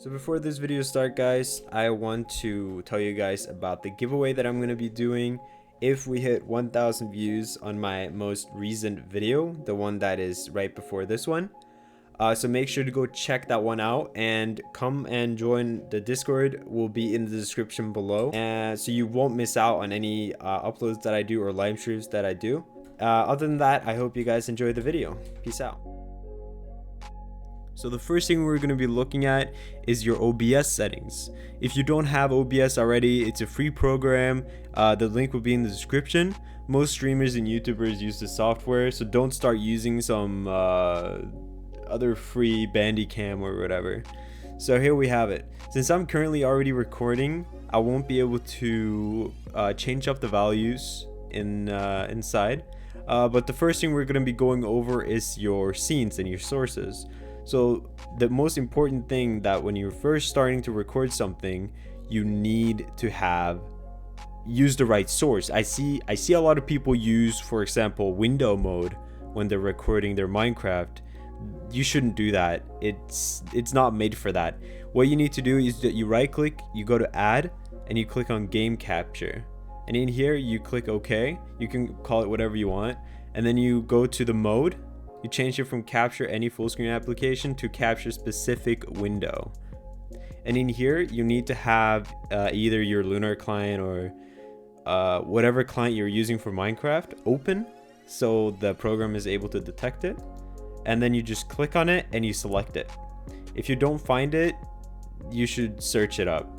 So before this video starts, guys, I want to tell you guys about the giveaway that I'm going to be doing if we hit 1,000 views on my most recent video, the one that is right before this one. So make sure to go check that one out and come and join the Discord. Will be in the description below, and so you won't miss out on any uploads that I do or live streams that I do. Other than that, I hope you guys enjoy the video. Peace out. So the first thing we're going to be looking at is your OBS settings. If you don't have OBS already, it's a free program. The link will be in the description. Most streamers and YouTubers use the software, so don't start using some other free Bandicam or whatever. So here we have it. Since I'm currently already recording, I won't be able to change up the values inside. But the first thing we're going to be going over is your scenes and your sources. So the most important thing that when you're first starting to record something, you need to use the right source. I see a lot of people use, for example, window mode when they're recording their Minecraft. You shouldn't do that. It's not made for that. What you need to do is that you right click, you go to add, and you click on game capture. And in here you click OK. You can call it whatever you want, and then you go to the mode. You change it from capture any full screen application to capture specific window. And in here, you need to have either your Lunar client or whatever client you're using for Minecraft open, so the program is able to detect it. And then you just click on it and you select it. If you don't find it, you should search it up.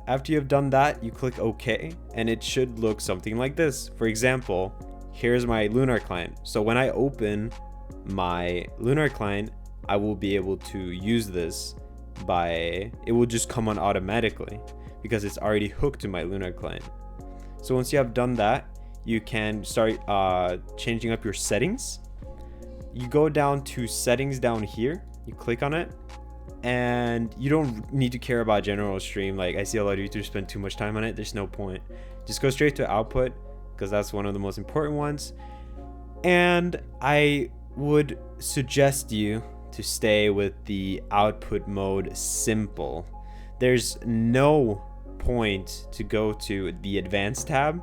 After you have done that, you click OK, and it should look something like this. For example, here's my Lunar client. So when I open my Lunar client, I will be able to use this it will just come on automatically because it's already hooked to my Lunar client. So once you have done that, you can start changing up your settings. You go down to settings down here, you click on it, and you don't need to care about general stream. Like, I see a lot of YouTubers spend too much time on it. There's no point. Just go straight to output, because that's one of the most important ones. And I would suggest you to stay with the output mode simple. There's no point to go to the advanced tab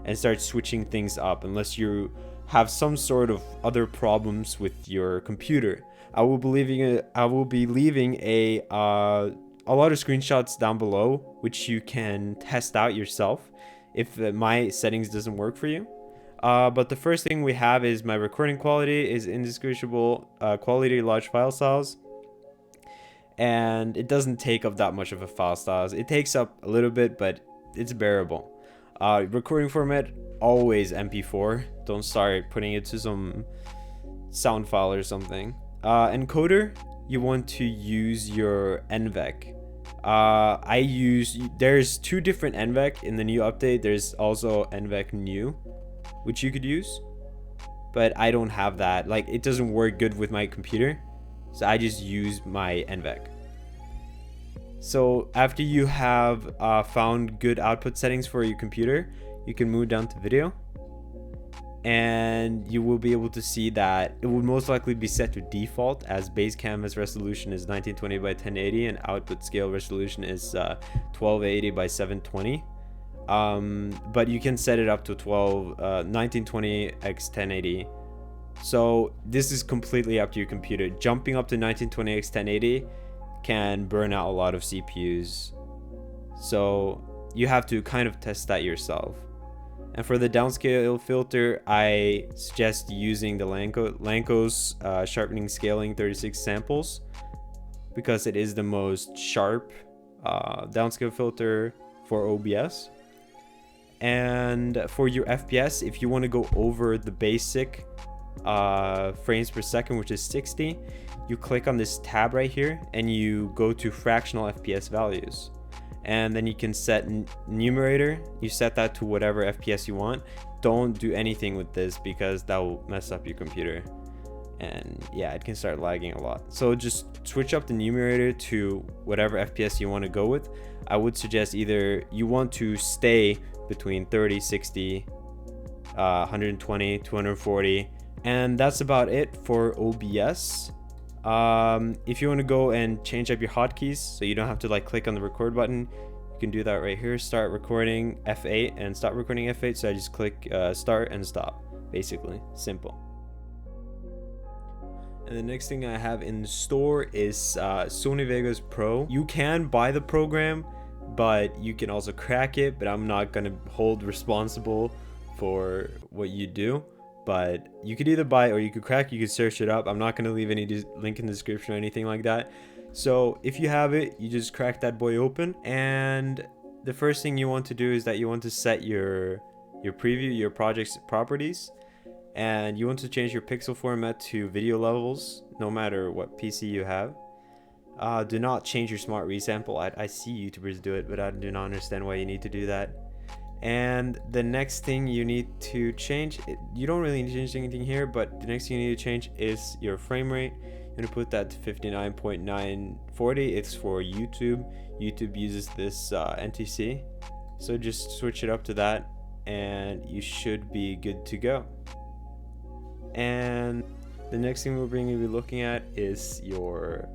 and start switching things up unless you have some sort of other problems with your computer. I will be leaving a lot of screenshots down below which you can test out yourself if my settings doesn't work for you. But the first thing we have is my recording quality is indistinguishable quality large file size, and it doesn't take up that much of a file size. It takes up a little bit, but it's bearable. Recording format, always MP4. Don't start putting it to some sound file or something. Encoder, you want to use your NVEC. There's two different NVEC in the new update. There's also NVEC new, which you could use, but I don't have that. Like, it doesn't work good with my computer, so I just use my NVEC. So after you have found good output settings for your computer, you can move down to video, and you will be able to see that it would most likely be set to default, as base canvas resolution is 1920 by 1080 and output scale resolution is 1280 by 720. But you can set it up to 1920 x 1080. So this is completely up to your computer. Jumping up to 1920 x 1080 can burn out a lot of CPUs, so you have to kind of test that yourself. And for the downscale filter, I suggest using the Lanco's sharpening scaling 36 samples, because it is the most sharp downscale filter for OBS. And for your FPS, if you want to go over the basic frames per second, which is 60, you click on this tab right here and you go to fractional FPS values. And then you can set numerator. You set that to whatever FPS you want. Don't do anything with this because that will mess up your computer, and yeah, it can start lagging a lot. So just switch up the numerator to whatever FPS you want to go with. I would suggest either you want to stay between 30, 60, 120, 240, and that's about it for OBS. If you want to go and change up your hotkeys so you don't have to like click on the record button, you can do that right here. Start recording F8 and stop recording F8. So I just click start and stop. Basically simple. And the next thing I have in the store is Sony Vegas Pro. You can buy the program, but you can also crack it, but I'm not gonna hold responsible for what you do. But you could either buy it or you could crack. You could search it up. I'm not going to leave any link in the description or anything like that. So if you have it, you just crack that boy open, and the first thing you want to do is that you want to set your preview, your project's properties, and you want to change your pixel format to video levels no matter what PC you have. Do not change your smart resample. I see YouTubers do it, but I do not understand why you need to do that. And the next thing you need to change, you don't really need to change anything here, but the next thing you need to change is your frame rate. You're going to put that to 59.940. It's for YouTube. YouTube uses this NTC. So just switch it up to that and you should be good to go. And the next thing we're going to be looking at is your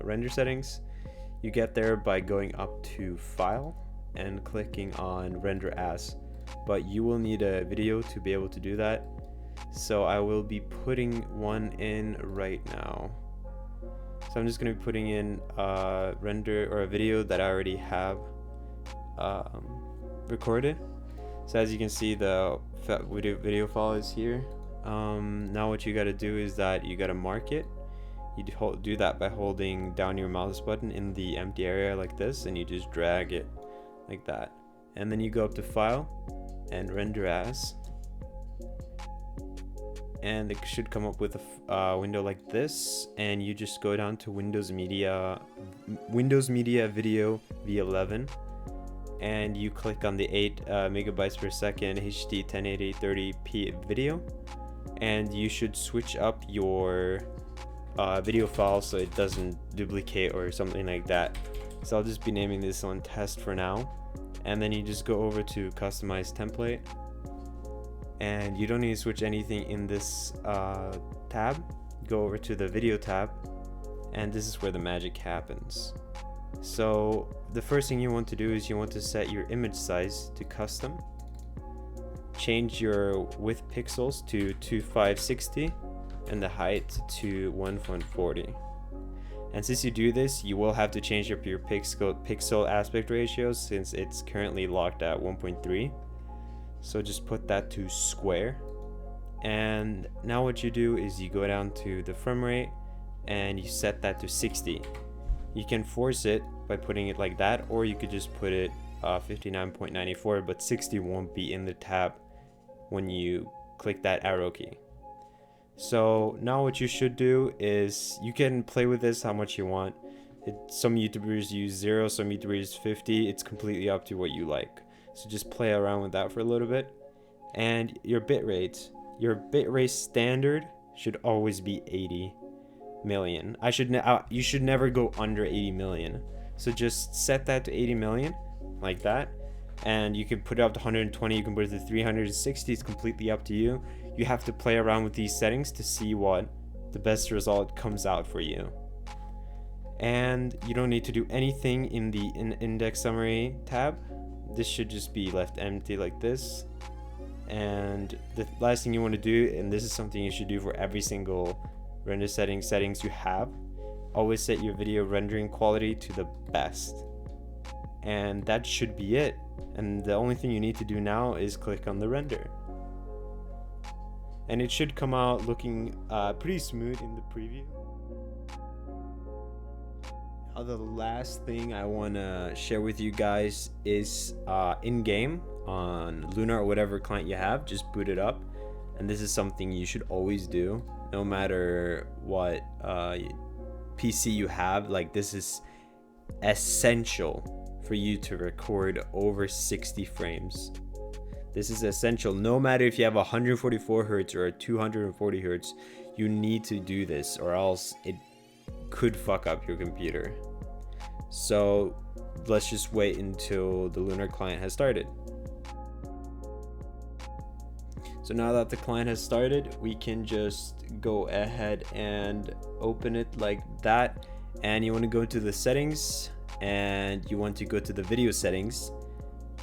render settings. You get there by going up to File and clicking on Render As, but you will need a video to be able to do that. So I will be putting one in right now. So I'm just going to be putting in a render or a video that I already have recorded. So as you can see, the video file is here. Now what you got to do is that you got to mark it. You do that by holding down your mouse button in the empty area like this, and you just drag it like that, and then you go up to File and Render As, and it should come up with a window like this, and you just go down to Windows Media Video V11, and you click on the 8 megabytes per second HD 1080 30p video, and you should switch up your video file so it doesn't duplicate or something like that. So I'll just be naming this one test for now, and then you just go over to customize template, and you don't need to switch anything in this tab. Go over to the video tab, and this is where the magic happens. So the first thing you want to do is you want to set your image size to custom, change your width pixels to 2560 and the height to 1.40. And since you do this, you will have to change up your pixel aspect ratio since it's currently locked at 1.3. So just put that to square. And now what you do is you go down to the frame rate and you set that to 60. You can force it by putting it like that, or you could just put it 59.94, but 60 won't be in the tab when you click that arrow key. So now what you should do is you can play with this how much you want. Some YouTubers use 0, some YouTubers use 50. It's completely up to what you like. So just play around with that for a little bit. And your bitrate standard should always be 80 million. You should never go under 80 million. So just set that to 80 million like that. And you can put it up to 120, you can put it to 360. It's completely up to you. You have to play around with these settings to see what the best result comes out for you. And you don't need to do anything in the index summary tab. This should just be left empty like this. And the last thing you want to do, and this is something you should do for every single render settings you have, always set your video rendering quality to the best. And that should be it. And the only thing you need to do now is click on the render. And it should come out looking pretty smooth in the preview. Now the last thing I want to share with you guys is in-game on Luna or whatever client you have, just boot it up. And this is something you should always do, no matter what PC you have. Like, this is essential for you to record over 60 frames. This is essential. No matter if you have 144 Hz or 240 Hz, you need to do this, or else it could fuck up your computer. So let's just wait until the Lunar client has started. So now that the client has started, we can just go ahead and open it like that. And you want to go to the settings, and you want to go to the video settings,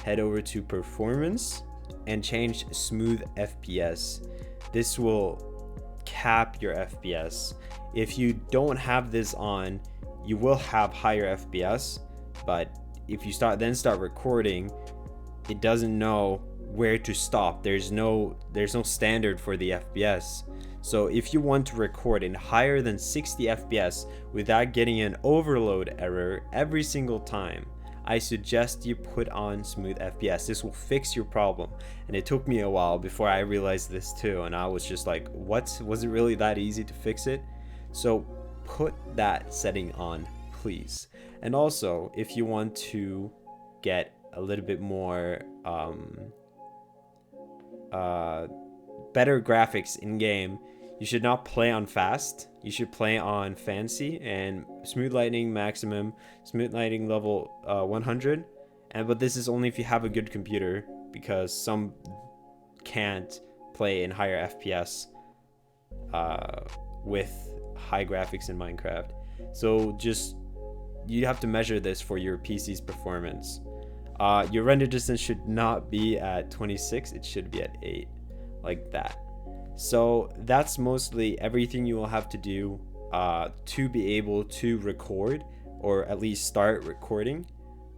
head over to performance, and change smooth FPS. This will cap your FPS. If you don't have this on, you will have higher FPS, but if you start recording, it doesn't know where to stop. There's no standard for the FPS. So if you want to record in higher than 60 FPS without getting an overload error every single time, I suggest you put on smooth FPS. This will fix your problem. And it took me a while before I realized this too, and I was just like, what? Was it really that easy to fix it? So put that setting on, please. And also, if you want to get a little bit more better graphics in game, you should not play on fast. You should play on fancy and smooth lighting maximum, smooth lighting level 100. But this is only if you have a good computer, because some can't play in higher FPS with high graphics in Minecraft. So just, you have to measure this for your PC's performance. Your render distance should not be at 26, it should be at 8, like that. So that's mostly everything you will have to do to be able to record, or at least start recording,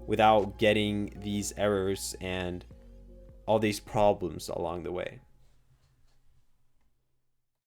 without getting these errors and all these problems along the way.